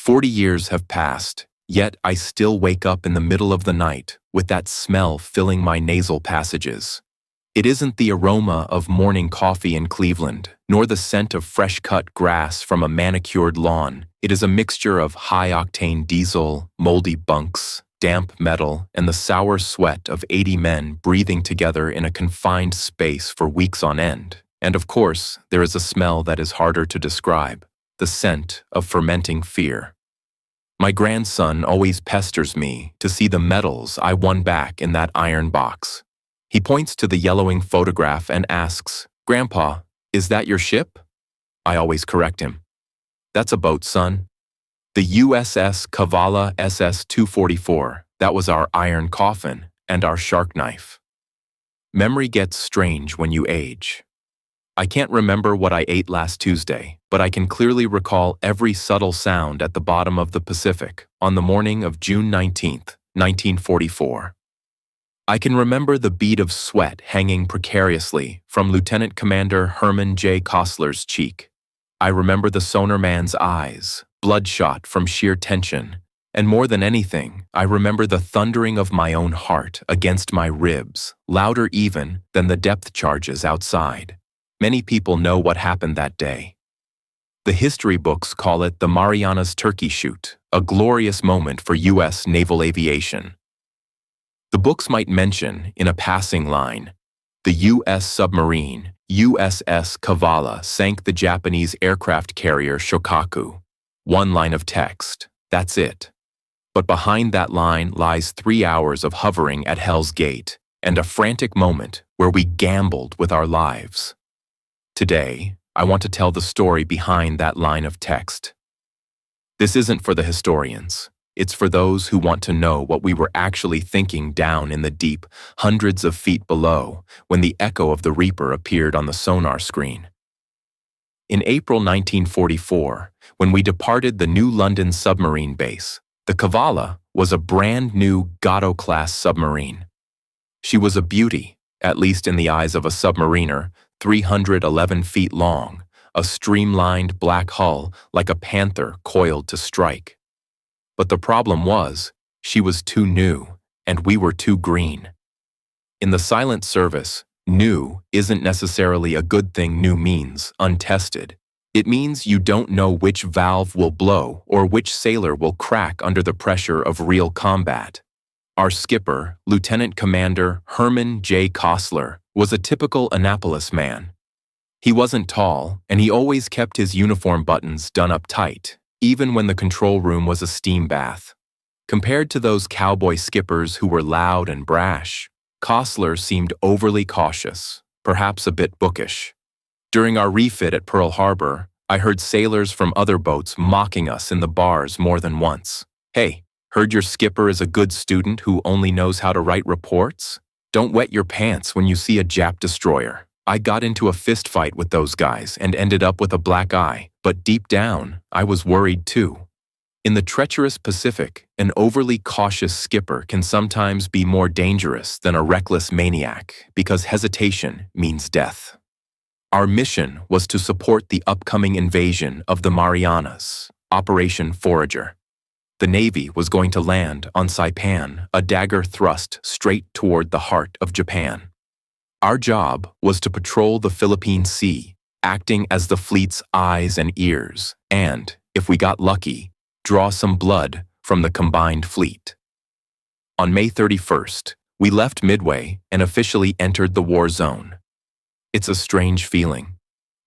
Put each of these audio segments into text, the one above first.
40 years have passed, yet I still wake up in the middle of the night with that smell filling my nasal passages. It isn't the aroma of morning coffee in Cleveland, nor the scent of fresh-cut grass from a manicured lawn. It is a mixture of high-octane diesel, moldy bunks, damp metal, and the sour sweat of 80 men breathing together in a confined space for weeks on end. And of course, there is a smell that is harder to describe, the scent of fermenting fear. My grandson always pesters me to see the medals I won back in that iron box. He points to the yellowing photograph and asks, "Grandpa, is that your ship?" I always correct him. "That's a boat, son. The USS Cavalla SS-244, that was our iron coffin and our shark knife." Memory gets strange when you age. I can't remember what I ate last Tuesday, but I can clearly recall every subtle sound at the bottom of the Pacific on the morning of June 19th, 1944. I can remember the bead of sweat hanging precariously from Lieutenant Commander Herman J. Kossler's cheek. I remember the sonarman's eyes, bloodshot from sheer tension, and more than anything, I remember the thundering of my own heart against my ribs, louder even than the depth charges outside. Many people know what happened that day. The history books call it the Marianas Turkey Shoot, a glorious moment for U.S. naval aviation. The books might mention, in a passing line, the U.S. submarine, USS Cavalla, sank the Japanese aircraft carrier Shōkaku. One line of text, that's it. But behind that line lies 3 hours of hovering at Hell's Gate and a frantic moment where we gambled with our lives. Today, I want to tell the story behind that line of text. This isn't for the historians. It's for those who want to know what we were actually thinking down in the deep, hundreds of feet below, when the echo of the Reaper appeared on the sonar screen. In April 1944, when we departed the New London submarine base, the Cavalla was a brand new Gatto-class submarine. She was a beauty, at least in the eyes of a submariner, 311 feet long, a streamlined black hull like a panther coiled to strike. But the problem was, she was too new, and we were too green. In the silent service, new isn't necessarily a good thing. New means untested. It means you don't know which valve will blow or which sailor will crack under the pressure of real combat. Our skipper, Lieutenant Commander Herman J. Kossler, was a typical Annapolis man. He wasn't tall, and he always kept his uniform buttons done up tight, even when the control room was a steam bath. Compared to those cowboy skippers who were loud and brash, Kossler seemed overly cautious, perhaps a bit bookish. During our refit at Pearl Harbor, I heard sailors from other boats mocking us in the bars more than once. "Hey, heard your skipper is a good student who only knows how to write reports? Don't wet your pants when you see a Jap destroyer." I got into a fist fight with those guys and ended up with a black eye, but deep down, I was worried too. In the treacherous Pacific, an overly cautious skipper can sometimes be more dangerous than a reckless maniac because hesitation means death. Our mission was to support the upcoming invasion of the Marianas, Operation Forager. The Navy was going to land on Saipan, a dagger thrust straight toward the heart of Japan. Our job was to patrol the Philippine Sea, acting as the fleet's eyes and ears, and, if we got lucky, draw some blood from the combined fleet. On May 31st, we left Midway and officially entered the war zone. It's a strange feeling.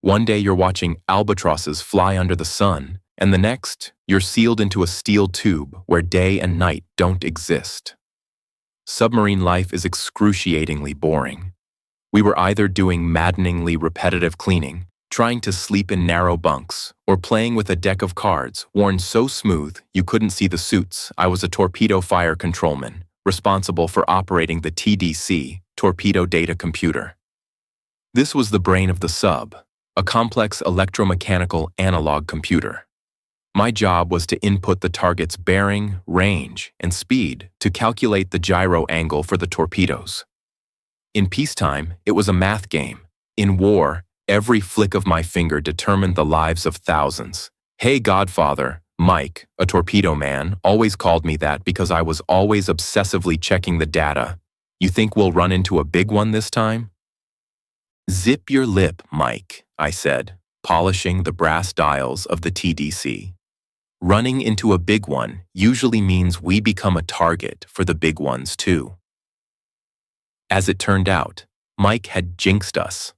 One day you're watching albatrosses fly under the sun, and the next, you're sealed into a steel tube where day and night don't exist. Submarine life is excruciatingly boring. We were either doing maddeningly repetitive cleaning, trying to sleep in narrow bunks, or playing with a deck of cards worn so smooth you couldn't see the suits. I was a torpedo fire controlman, responsible for operating the TDC, Torpedo Data Computer. This was the brain of the sub, a complex electromechanical analog computer. My job was to input the target's bearing, range, and speed to calculate the gyro angle for the torpedoes. In peacetime, it was a math game. In war, every flick of my finger determined the lives of thousands. "Hey, Godfather, Mike, a torpedo man, always called me that because I was always obsessively checking the data. You think we'll run into a big one this time? Zip your lip, Mike, I said, polishing the brass dials of the TDC. Running into a big one usually means we become a target for the big ones too. As it turned out, Mike had jinxed us.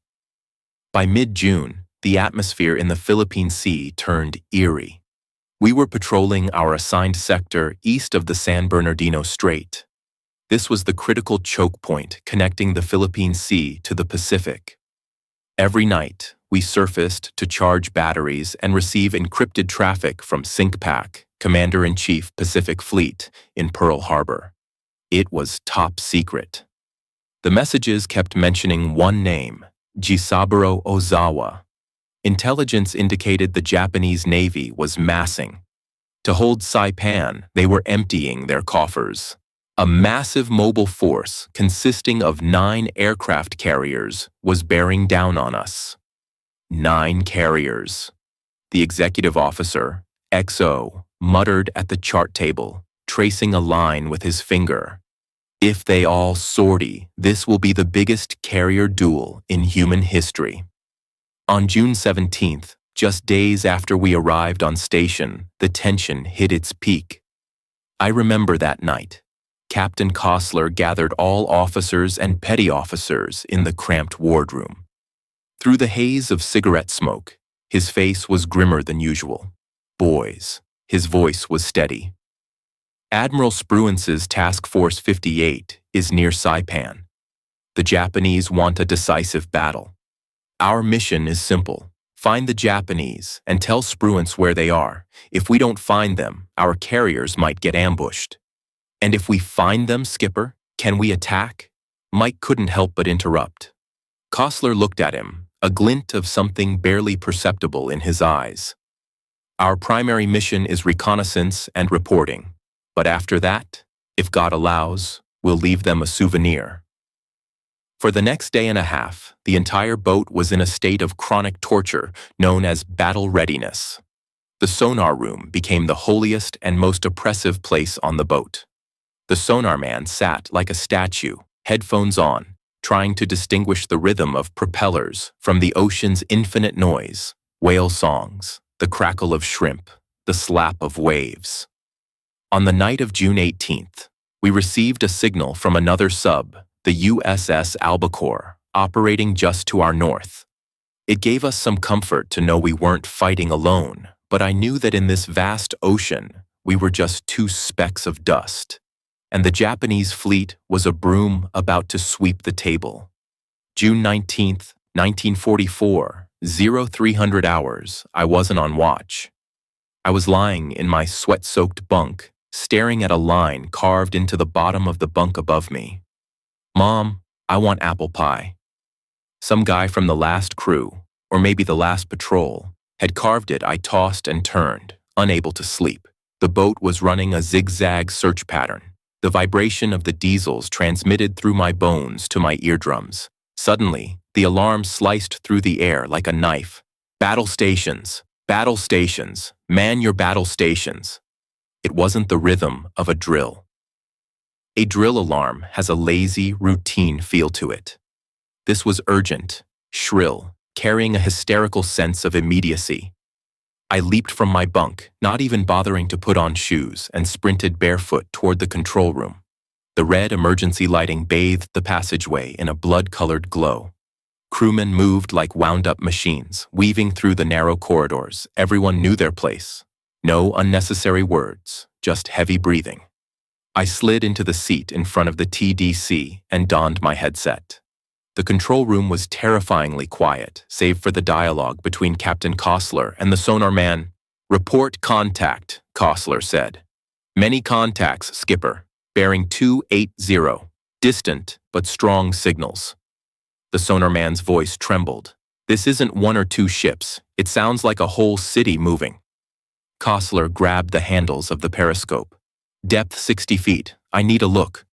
By mid-June, the atmosphere in the Philippine Sea turned eerie. We were patrolling our assigned sector east of the San Bernardino Strait. This was the critical choke point connecting the Philippine Sea to the Pacific. Every night, we surfaced to charge batteries and receive encrypted traffic from CINCPAC, Commander-in-Chief Pacific Fleet, in Pearl Harbor. It was top secret. The messages kept mentioning one name, Jisaburo Ozawa. Intelligence indicated the Japanese Navy was massing. To hold Saipan, they were emptying their coffers. A massive mobile force consisting of 9 aircraft carriers was bearing down on us. 9 carriers. The executive officer, XO, muttered at the chart table, tracing a line with his finger. If they all sortie, this will be the biggest carrier duel in human history. On June 17th, just days after we arrived on station, the tension hit its peak. I remember that night. Captain Kossler gathered all officers and petty officers in the cramped wardroom. Through the haze of cigarette smoke, his face was grimmer than usual. Boys, his voice was steady. Admiral Spruance's Task Force 58 is near Saipan. The Japanese want a decisive battle. Our mission is simple. Find the Japanese and tell Spruance where they are. If we don't find them, our carriers might get ambushed. And if we find them, Skipper, can we attack? Mike couldn't help but interrupt. Kossler looked at him, a glint of something barely perceptible in his eyes. Our primary mission is reconnaissance and reporting. But after that, if God allows, we'll leave them a souvenir. For the next day and a half, the entire boat was in a state of chronic torture known as battle readiness. The sonar room became the holiest and most oppressive place on the boat. The sonar man sat like a statue, headphones on, trying to distinguish the rhythm of propellers from the ocean's infinite noise, whale songs, the crackle of shrimp, the slap of waves. On the night of June 18th, we received a signal from another sub, the USS Albacore, operating just to our north. It gave us some comfort to know we weren't fighting alone, but I knew that in this vast ocean, we were just 2 specks of dust. And the Japanese fleet was a broom about to sweep the table. June 19th, 1944, 0300 hours, I wasn't on watch. I was lying in my sweat-soaked bunk, staring at a line carved into the bottom of the bunk above me. Mom, I want apple pie. Some guy from the last crew, or maybe the last patrol, had carved it. I tossed and turned, unable to sleep. The boat was running a zigzag search pattern. The vibration of the diesels transmitted through my bones to my eardrums. Suddenly, the alarm sliced through the air like a knife. Battle stations! Battle stations! Man your battle stations! It wasn't the rhythm of a drill. A drill alarm has a lazy, routine feel to it. This was urgent, shrill, carrying a hysterical sense of immediacy. I leaped from my bunk, not even bothering to put on shoes, and sprinted barefoot toward the control room. The red emergency lighting bathed the passageway in a blood-colored glow. Crewmen moved like wound-up machines, weaving through the narrow corridors. Everyone knew their place. No unnecessary words, just heavy breathing. I slid into the seat in front of the TDC and donned my headset. The control room was terrifyingly quiet, save for the dialogue between Captain Kossler and the sonar man. "Report contact," Kossler said. "Many contacts, Skipper, bearing 280. Distant but strong signals." The sonar man's voice trembled. "This isn't 1 or 2 ships. It sounds like a whole city moving." Kossler grabbed the handles of the periscope. "Depth 60 feet. I need a look."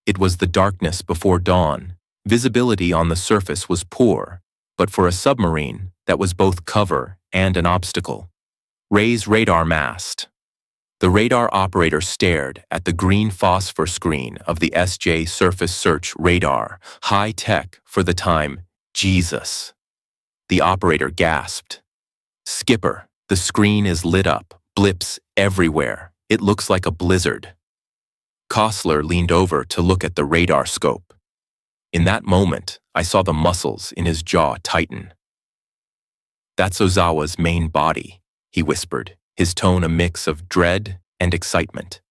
It was the darkness before dawn. Visibility on the surface was poor, but for a submarine, that was both cover and an obstacle. Raise radar mast. The radar operator stared at the green phosphor screen of the SJ surface search radar, high tech for the time. Jesus. The operator gasped. Skipper, the screen is lit up, blips everywhere. It looks like a blizzard. Kossler leaned over to look at the radar scope. In that moment, I saw the muscles in his jaw tighten. That's Ozawa's main body, he whispered, his tone a mix of dread and excitement.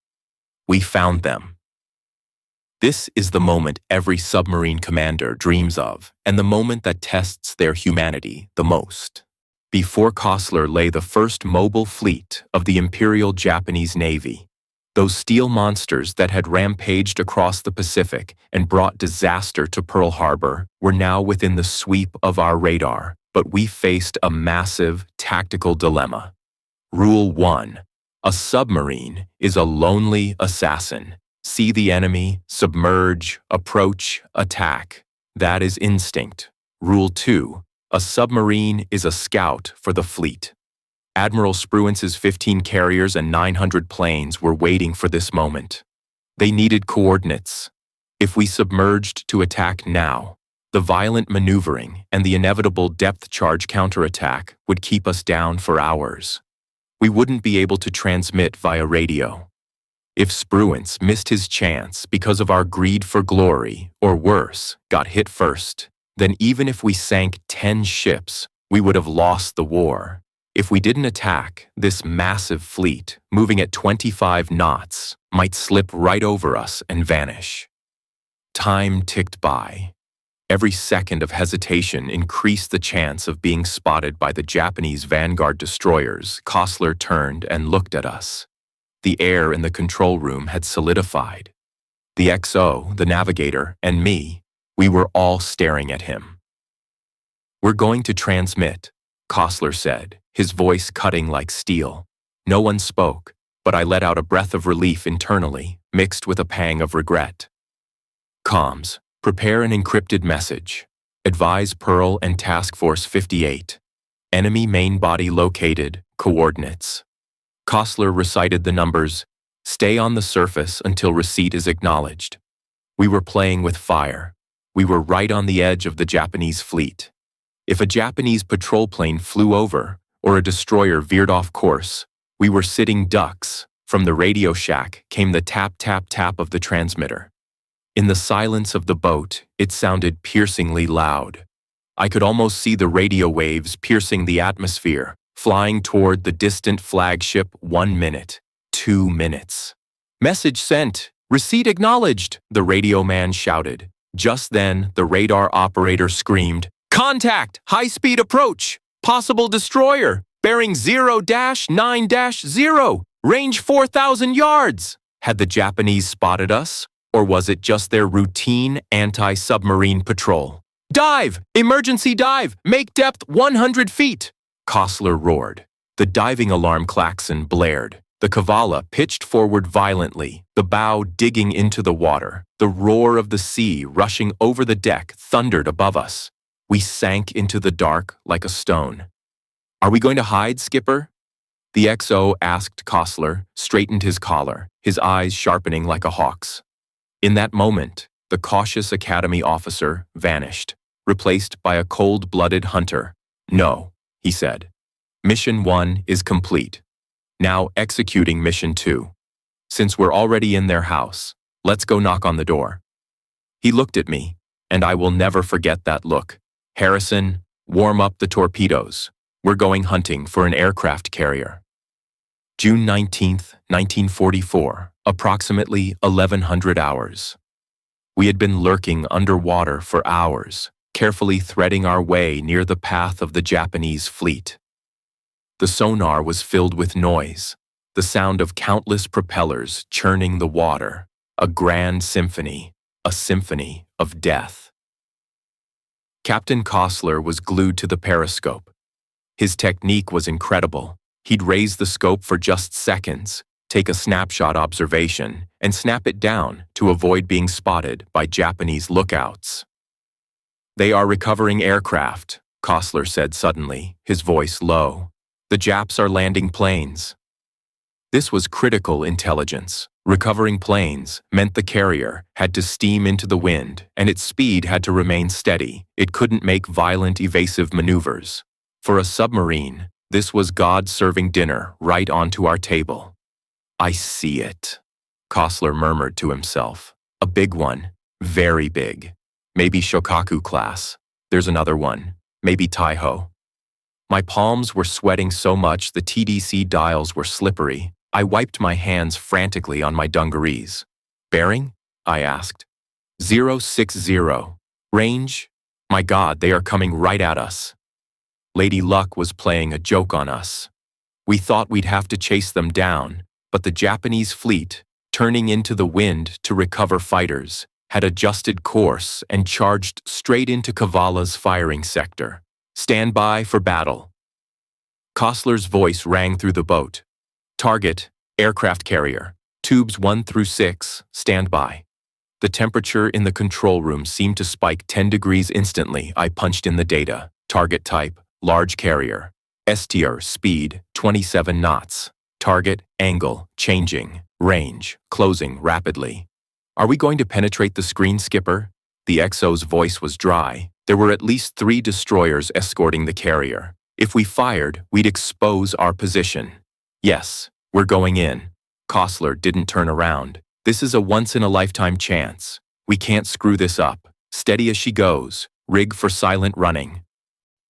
We found them. This is the moment every submarine commander dreams of, and the moment that tests their humanity the most. Before Kossler lay the first mobile fleet of the Imperial Japanese Navy, those steel monsters that had rampaged across the Pacific and brought disaster to Pearl Harbor were now within the sweep of our radar, but we faced a massive tactical dilemma. Rule 1. A submarine is a lonely assassin. See the enemy, submerge, approach, attack. That is instinct. Rule 2. A submarine is a scout for the fleet. Admiral Spruance's 15 carriers and 900 planes were waiting for this moment. They needed coordinates. If we submerged to attack now, the violent maneuvering and the inevitable depth charge counterattack would keep us down for hours. We wouldn't be able to transmit via radio. If Spruance missed his chance because of our greed for glory, or worse, got hit first, then even if we sank 10 ships, we would have lost the war. If we didn't attack, this massive fleet, moving at 25 knots, might slip right over us and vanish. Time ticked by. Every second of hesitation increased the chance of being spotted by the Japanese Vanguard destroyers. Kossler turned and looked at us. The air in the control room had solidified. The XO, the navigator, and me, we were all staring at him. We're going to transmit, Kossler said, his voice cutting like steel. No one spoke, but I let out a breath of relief internally, mixed with a pang of regret. Comms, prepare an encrypted message. Advise Pearl and Task Force 58. Enemy main body located, coordinates. Kossler recited the numbers. Stay on the surface until receipt is acknowledged. We were playing with fire. We were right on the edge of the Japanese fleet. If a Japanese patrol plane flew over, or a destroyer veered off course, we were sitting ducks. From the radio shack came the tap, tap, tap of the transmitter. In the silence of the boat, it sounded piercingly loud. I could almost see the radio waves piercing the atmosphere, flying toward the distant flagship. 1 minute, 2 minutes. Message sent. Receipt acknowledged, the radio man shouted. Just then, the radar operator screamed, Contact! High-speed approach! Possible destroyer! Bearing 0-9-0! Range 4,000 yards! Had the Japanese spotted us? Or was it just their routine anti-submarine patrol? Dive! Emergency dive! Make depth 100 feet! Kossler roared. The diving alarm klaxon blared. The Cavalla pitched forward violently, the bow digging into the water. The roar of the sea rushing over the deck thundered above us. We sank into the dark like a stone. Are we going to hide, Skipper? The XO asked Kossler, straightened his collar, his eyes sharpening like a hawk's. In that moment, the cautious academy officer vanished, replaced by a cold-blooded hunter. No, he said. Mission 1 is complete. Now executing Mission 2. Since we're already in their house, let's go knock on the door. He looked at me, and I will never forget that look. Harrison, warm up the torpedoes. We're going hunting for an aircraft carrier. June 19, 1944, approximately 1100 hours. We had been lurking underwater for hours, carefully threading our way near the path of the Japanese fleet. The sonar was filled with noise, the sound of countless propellers churning the water, a grand symphony, a symphony of death. Captain Kossler was glued to the periscope. His technique was incredible. He'd raise the scope for just seconds, take a snapshot observation, and snap it down to avoid being spotted by Japanese lookouts. They are recovering aircraft, Kossler said suddenly, his voice low. The Japs are landing planes. This was critical intelligence. Recovering planes meant the carrier had to steam into the wind, and its speed had to remain steady. It couldn't make violent, evasive maneuvers. For a submarine, this was God serving dinner right onto our table. "I see it," Kossler murmured to himself. "A big one. Very big. Maybe Shōkaku class. There's another one. Maybe Taiho." My palms were sweating so much the TDC dials were slippery. I wiped my hands frantically on my dungarees. "Bearing?" I asked. 060. "Range?" "My God, they are coming right at us." Lady Luck was playing a joke on us. We thought we'd have to chase them down, but the Japanese fleet, turning into the wind to recover fighters, had adjusted course and charged straight into Cavalla's firing sector. "Stand by for battle." Kossler's voice rang through the boat. "Target, aircraft carrier, tubes 1 through 6, stand by." The temperature in the control room seemed to spike 10 degrees instantly. I punched in the data. Target type, large carrier. STR, speed, 27 knots. Target, angle, changing. Range, closing rapidly. "Are we going to penetrate the screen, Skipper?" The XO's voice was dry. There were at least 3 destroyers escorting the carrier. If we fired, we'd expose our position. "Yes, we're going in." Kossler didn't turn around. "This is a once-in-a-lifetime chance. We can't screw this up. Steady as she goes. Rig for silent running."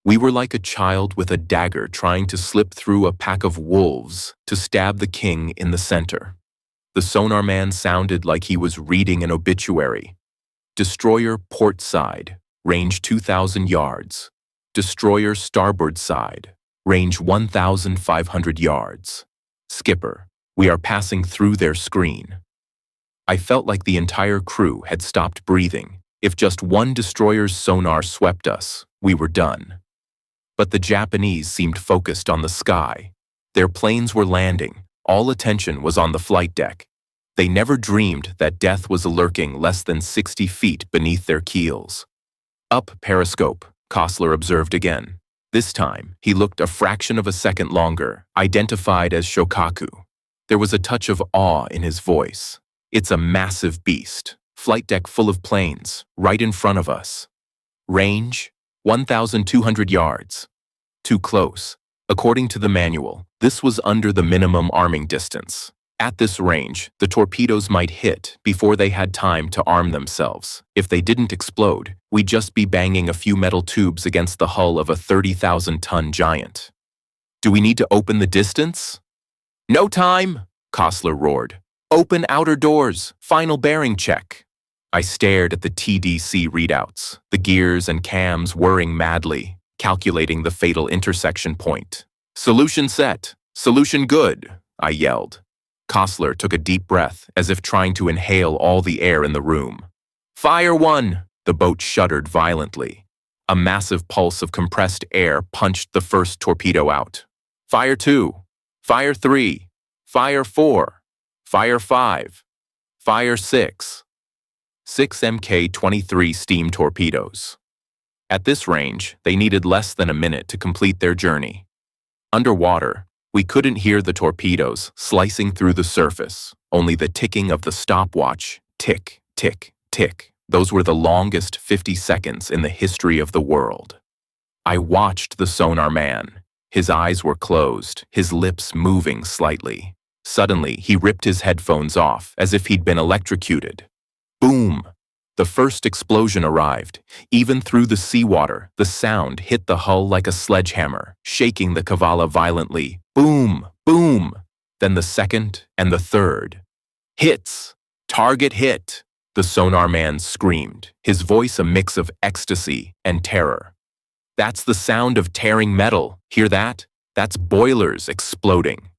We were like a child with a dagger trying to slip through a pack of wolves to stab the king in the center. The sonar man sounded like he was reading an obituary. "Destroyer port side, range 2,000 yards. Destroyer starboard side, range 1,500 yards. Skipper, we are passing through their screen." I felt like the entire crew had stopped breathing. If just one destroyer's sonar swept us, we were done. But the Japanese seemed focused on the sky. Their planes were landing. All attention was on the flight deck. They never dreamed that death was lurking less than 60 feet beneath their keels. "Up periscope," Kossler observed again. This time, he looked a fraction of a second longer, identified as Shōkaku. There was a touch of awe in his voice. "It's a massive beast. Flight deck full of planes, right in front of us. Range, 1,200 yards. Too close. According to the manual, this was under the minimum arming distance. At this range, the torpedoes might hit before they had time to arm themselves. If they didn't explode, we'd just be banging a few metal tubes against the hull of a 30,000-ton giant. Do we need to open the distance?" "No time," Kossler roared. "Open outer doors. Final bearing check." I stared at the TDC readouts, the gears and cams whirring madly, calculating the fatal intersection point. "Solution set. Solution good," I yelled. Kossler took a deep breath, as if trying to inhale all the air in the room. "Fire 1!" The boat shuddered violently. A massive pulse of compressed air punched the first torpedo out. "Fire 2! Fire 3! Fire 4! Fire 5! Fire 6!" 6 Mk-23 steam torpedoes. At this range, they needed less than a minute to complete their journey. Underwater, we couldn't hear the torpedoes slicing through the surface, only the ticking of the stopwatch, tick, tick, tick. Those were the longest 50 seconds in the history of the world. I watched the sonar man. His eyes were closed, his lips moving slightly. Suddenly, he ripped his headphones off, as if he'd been electrocuted. Boom! The first explosion arrived. Even through the seawater, the sound hit the hull like a sledgehammer, shaking the Cavalla violently. Boom! Boom! Then the second and the third. "Hits! Target hit!" the sonar man screamed, his voice a mix of ecstasy and terror. "That's the sound of tearing metal. Hear that? That's boilers exploding."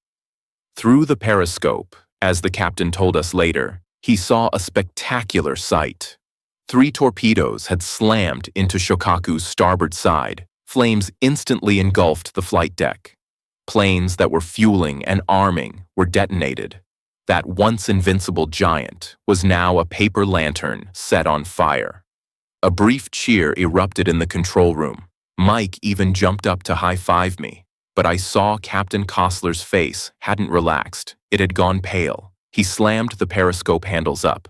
Through the periscope, as the captain told us later, he saw a spectacular sight. 3 torpedoes had slammed into Shōkaku's starboard side. Flames instantly engulfed the flight deck. Planes that were fueling and arming were detonated. That once invincible giant was now a paper lantern set on fire. A brief cheer erupted in the control room. Mike even jumped up to high-five me. But I saw Captain Kossler's face hadn't relaxed. It had gone pale. He slammed the periscope handles up.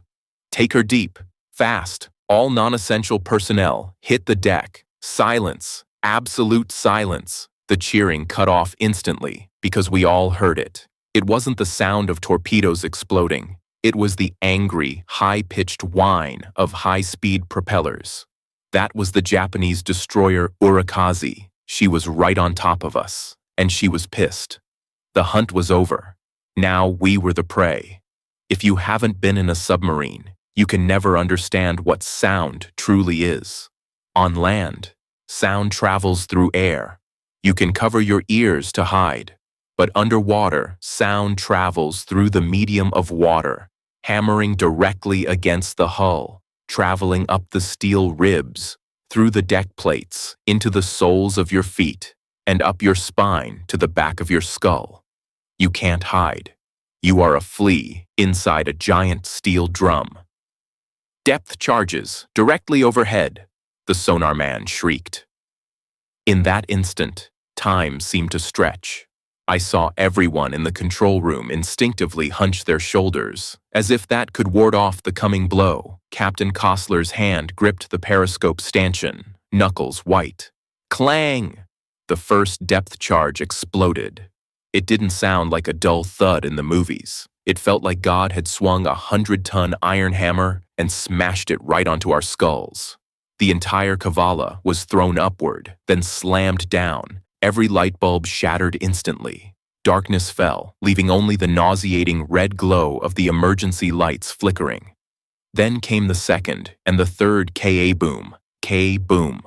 "Take her deep. Fast. All non-essential personnel. Hit the deck. Silence. Absolute silence." The cheering cut off instantly because we all heard it. It wasn't the sound of torpedoes exploding. It was the angry, high-pitched whine of high-speed propellers. That was the Japanese destroyer Urikaze. She was right on top of us, and she was pissed. The hunt was over. Now we were the prey. If you haven't been in a submarine, you can never understand what sound truly is. On land, sound travels through air. You can cover your ears to hide. But underwater, sound travels through the medium of water, hammering directly against the hull, traveling up the steel ribs, through the deck plates, into the soles of your feet, and up your spine to the back of your skull. You can't hide. You are a flea inside a giant steel drum. "Depth charges, directly overhead," the sonar man shrieked. In that instant, time seemed to stretch. I saw everyone in the control room instinctively hunch their shoulders, as if that could ward off the coming blow. Captain Kossler's hand gripped the periscope stanchion, knuckles white. Clang! The first depth charge exploded. It didn't sound like a dull thud in the movies. It felt like God had swung a 100-ton iron hammer and smashed it right onto our skulls. The entire Cavalla was thrown upward, then slammed down. Every light bulb shattered instantly. Darkness fell, leaving only the nauseating red glow of the emergency lights flickering. Then came the second and the third Ka boom. K-boom.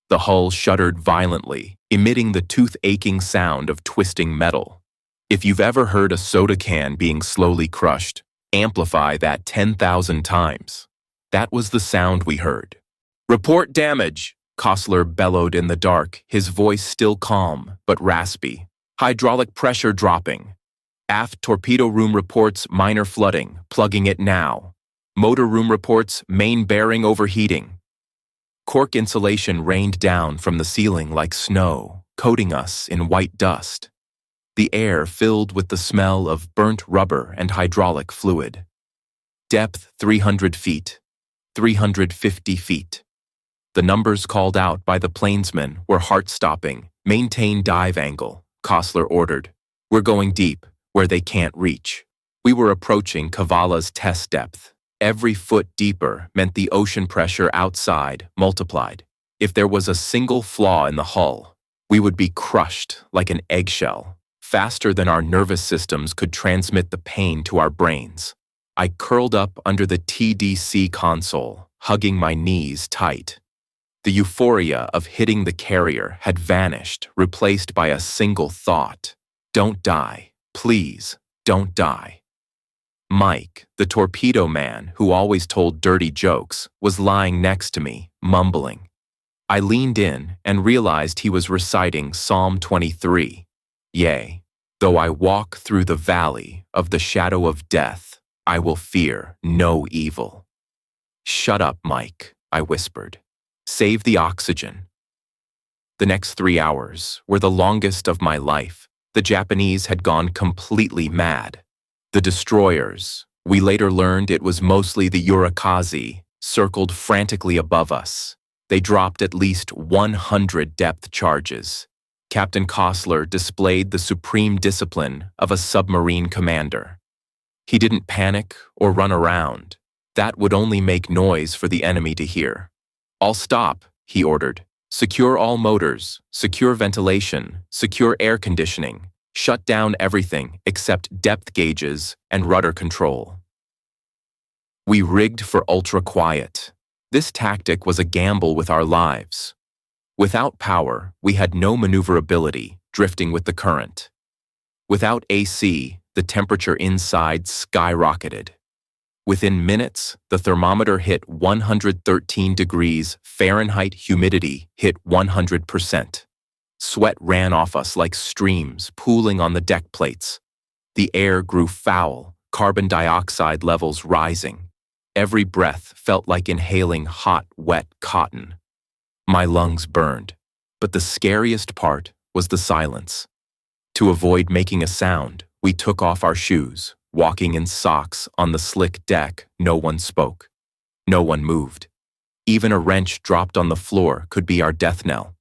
The hull shuddered violently, emitting the tooth-aching sound of twisting metal. If you've ever heard a soda can being slowly crushed, amplify that 10,000 times. That was the sound we heard. "Report damage," Kossler bellowed in the dark, his voice still calm but raspy. "Hydraulic pressure dropping. Aft torpedo room reports minor flooding, plugging it now. Motor room reports main bearing overheating." Cork insulation rained down from the ceiling like snow, coating us in white dust. The air filled with the smell of burnt rubber and hydraulic fluid. Depth 300 feet, 350 feet. The numbers called out by the plainsmen were heart-stopping. "Maintain dive angle," Kossler ordered. "We're going deep, where they can't reach." We were approaching Cavalla's test depth. Every foot deeper meant the ocean pressure outside multiplied. If there was a single flaw in the hull, we would be crushed like an eggshell, faster than our nervous systems could transmit the pain to our brains. I curled up under the TDC console, hugging my knees tight. The euphoria of hitting the carrier had vanished, replaced by a single thought. Don't die. Please, don't die. Mike, the torpedo man who always told dirty jokes, was lying next to me, mumbling. I leaned in and realized he was reciting Psalm 23. "Yea, though I walk through the valley of the shadow of death, I will fear no evil." "Shut up, Mike," I whispered. "Save the oxygen." The next 3 hours were the longest of my life. The Japanese had gone completely mad. The destroyers, we later learned it was mostly the Urikaze, circled frantically above us. They dropped at least 100 depth charges. Captain Kossler displayed the supreme discipline of a submarine commander. He didn't panic or run around. That would only make noise for the enemy to hear. "All stop," he ordered. "Secure all motors, secure ventilation, secure air conditioning. Shut down everything except depth gauges and rudder control." We rigged for ultra-quiet. This tactic was a gamble with our lives. Without power, we had no maneuverability, drifting with the current. Without AC, the temperature inside skyrocketed. Within minutes, the thermometer hit 113 degrees Fahrenheit, humidity hit 100%. Sweat ran off us like streams pooling on the deck plates. The air grew foul, carbon dioxide levels rising. Every breath felt like inhaling hot, wet cotton. My lungs burned, but the scariest part was the silence. To avoid making a sound, we took off our shoes, walking in socks on the slick deck. No one spoke. No one moved. Even a wrench dropped on the floor could be our death knell.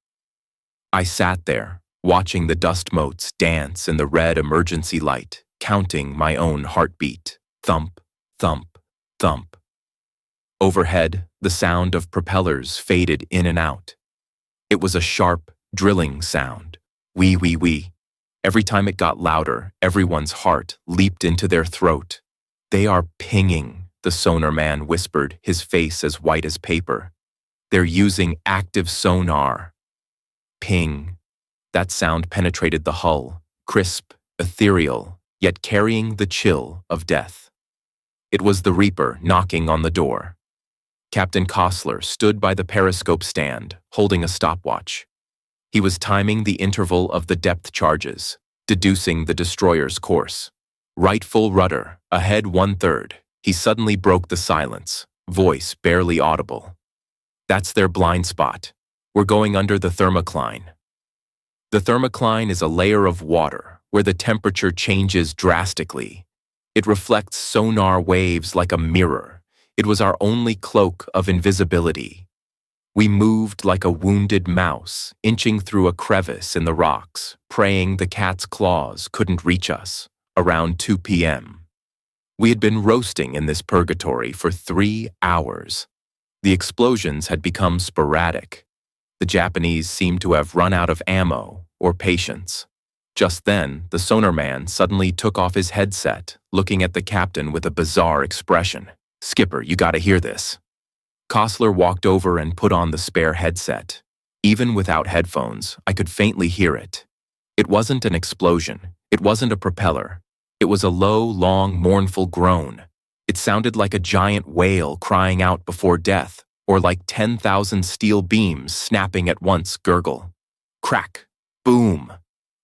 I sat there, watching the dust motes dance in the red emergency light, counting my own heartbeat. Thump, thump, thump. Overhead, the sound of propellers faded in and out. It was a sharp, drilling sound. Wee, wee, wee. Every time it got louder, everyone's heart leaped into their throat. "They are pinging," the sonar man whispered, his face as white as paper. "They're using active sonar." Ping. That sound penetrated the hull, crisp, ethereal, yet carrying the chill of death. It was the Reaper knocking on the door. Captain Kossler stood by the periscope stand, holding a stopwatch. He was timing the interval of the depth charges, deducing the destroyer's course. Right full rudder, ahead 1/3. He suddenly broke the silence, voice barely audible. "That's their blind spot. We're going under the thermocline." The thermocline is a layer of water where the temperature changes drastically. It reflects sonar waves like a mirror. It was our only cloak of invisibility. We moved like a wounded mouse, inching through a crevice in the rocks, praying the cat's claws couldn't reach us. Around 2 p.m. We had been roasting in this purgatory for 3 hours. The explosions had become sporadic. The Japanese seemed to have run out of ammo or patience. Just then, the sonar man suddenly took off his headset, looking at the captain with a bizarre expression. "Skipper, you gotta hear this." Kossler walked over and put on the spare headset. Even without headphones, I could faintly hear it. It wasn't an explosion. It wasn't a propeller. It was a low, long, mournful groan. It sounded like a giant whale crying out before death, or like 10,000 steel beams snapping at once. Gurgle. Crack. Boom.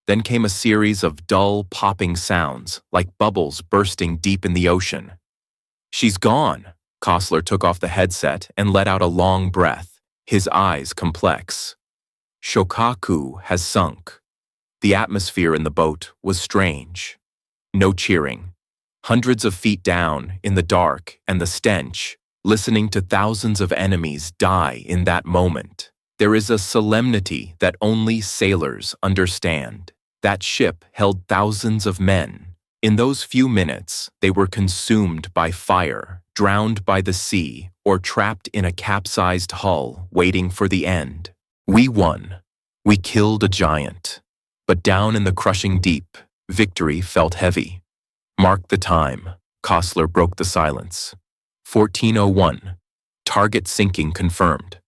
Then came a series of dull, popping sounds, like bubbles bursting deep in the ocean. "She's gone." Kossler took off the headset and let out a long breath, his eyes complex. Shōkaku has sunk. The atmosphere in the boat was strange. No cheering. Hundreds of feet down, in the dark and the stench, listening to thousands of enemies die in that moment. There is a solemnity that only sailors understand. That ship held thousands of men. In those few minutes, they were consumed by fire, drowned by the sea, or trapped in a capsized hull waiting for the end. We won. We killed a giant. But down in the crushing deep, victory felt heavy. Mark the time. Kossler broke the silence. 14:01. Target sinking confirmed.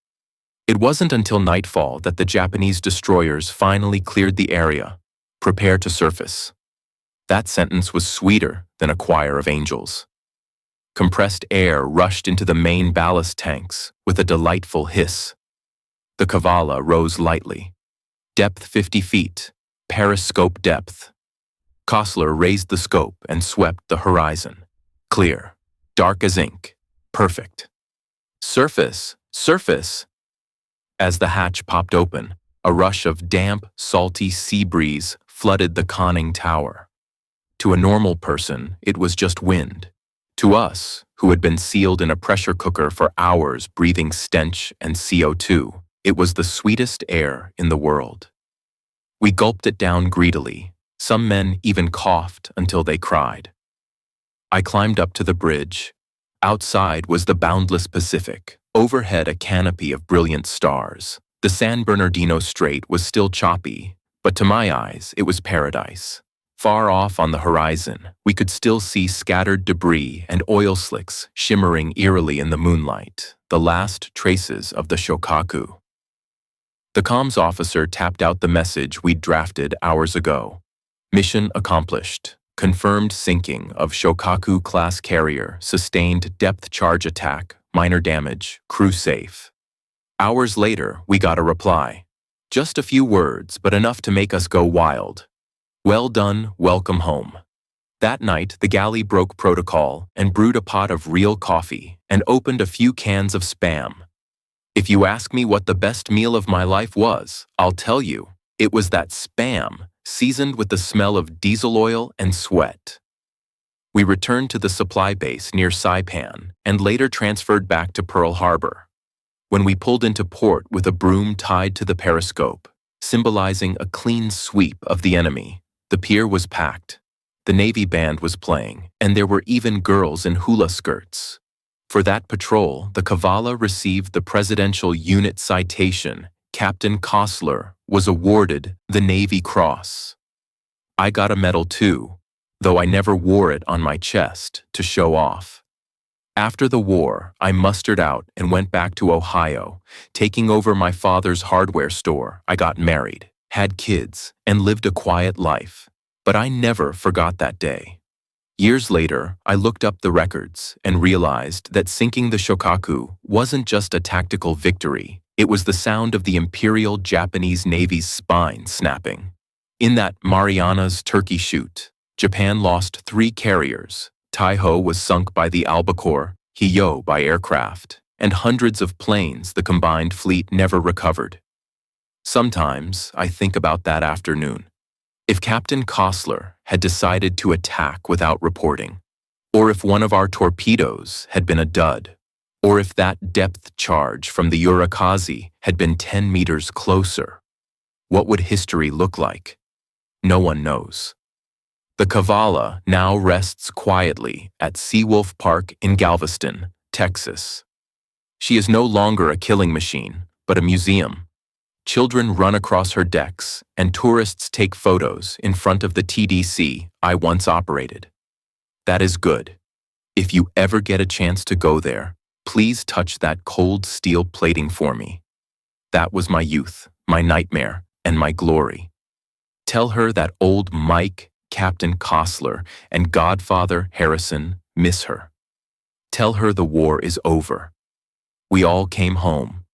It wasn't until nightfall that the Japanese destroyers finally cleared the area. Prepare to surface. That sentence was sweeter than a choir of angels. Compressed air rushed into the main ballast tanks with a delightful hiss. The Cavalla rose lightly. Depth 50 feet, periscope depth. Kossler raised the scope and swept the horizon. Clear, dark as ink, perfect. Surface, surface. As the hatch popped open, a rush of damp, salty sea breeze flooded the conning tower. To a normal person, it was just wind. To us, who had been sealed in a pressure cooker for hours breathing stench and CO2, it was the sweetest air in the world. We gulped it down greedily. Some men even coughed until they cried. I climbed up to the bridge. Outside was the boundless Pacific, overhead a canopy of brilliant stars. The San Bernardino Strait was still choppy, but to my eyes, it was paradise. Far off on the horizon, we could still see scattered debris and oil slicks shimmering eerily in the moonlight, the last traces of the Shōkaku. The comms officer tapped out the message we'd drafted hours ago. Mission accomplished. Confirmed sinking of Shōkaku-class carrier, sustained depth charge attack, minor damage, crew safe. Hours later, we got a reply. Just a few words, but enough to make us go wild. Well done, welcome home. That night, the galley broke protocol and brewed a pot of real coffee and opened a few cans of Spam. If you ask me what the best meal of my life was, I'll tell you, it was that Spam seasoned with the smell of diesel oil and sweat. We returned to the supply base near Saipan and later transferred back to Pearl Harbor. When we pulled into port with a broom tied to the periscope, symbolizing a clean sweep of the enemy, the pier was packed. The Navy band was playing, and there were even girls in hula skirts. For that patrol, the Cavalla received the Presidential Unit Citation. Captain Kossler was awarded the Navy Cross. I got a medal too, though I never wore it on my chest to show off. After the war, I mustered out and went back to Ohio, taking over my father's hardware store. I got married, had kids, and lived a quiet life. But I never forgot that day. Years later, I looked up the records and realized that sinking the Shōkaku wasn't just a tactical victory, it was the sound of the Imperial Japanese Navy's spine snapping. In that Marianas Turkey shoot, Japan lost 3 carriers. Taiho was sunk by the albacore, Hiyo by aircraft, and hundreds of planes the combined fleet never recovered. Sometimes I think about that afternoon. If Captain Kossler had decided to attack without reporting, or if one of our torpedoes had been a dud, or if that depth charge from the Urakazi had been 10 meters closer, what would history look like? No one knows. The Cavalla now rests quietly at Seawolf Park in Galveston, Texas. She is no longer a killing machine, but a museum. Children run across her decks, and tourists take photos in front of the TDC I once operated. That is good. If you ever get a chance to go there, please touch that cold steel plating for me. That was my youth, my nightmare, and my glory. Tell her that old Mike, Captain Kossler, and Godfather Harrison miss her. Tell her the war is over. We all came home,